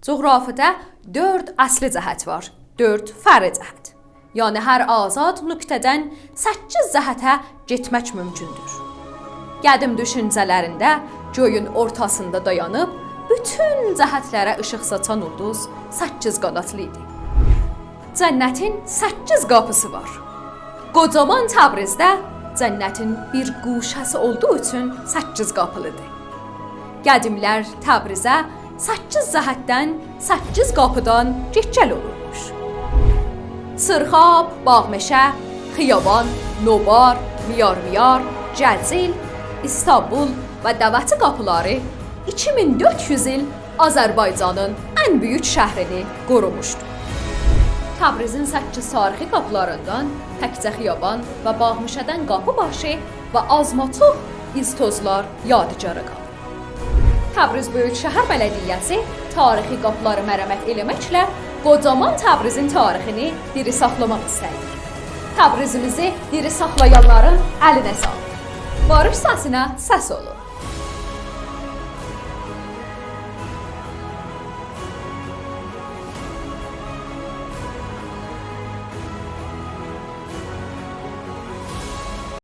Coğrafiyada 4 əsli cəhət var, 4 fər'i cəhət. Yəni hər azad nöqtədən 8 cəhətə getmək mümkündür. Qədim düşüncələrində göyün ortasında dayanıb bütün cəhətlərə işıq saçan ulduz 8 qanadlı idi. Cənnətin 8 qapısı var. Qocaman Təbrizdə cənnətin bir quşəsi olduğu üçün 8 qapılıdır. Qədimlər Təbrizə 8 cəhətdən 8 qapıdan keçəl olurmuş. Sırxab, Bağmeşə, Xiyaban, Nobar, Miyar, Cəlzil, İstanbul və Dəvəti qapıları 2400 il Azərbaycanın ən böyük şəhrini qorumuşdur. Təbrizin 8 tarixi qapılarından təkcə Xiyaban və Bağmeşədən Qapıbaşı və azma-çox iz-tozlar yadigarı qalır. Təbriz Böyükşəhər Bələdiyyəsi tarixi qapıları mərəmmət eləməklə qocaman Təbrizin tarixini diri saxlamaq istəyir. Təbrizimizi diri saxlayanların əlinə sağlıq. Barış səsinə səs olun.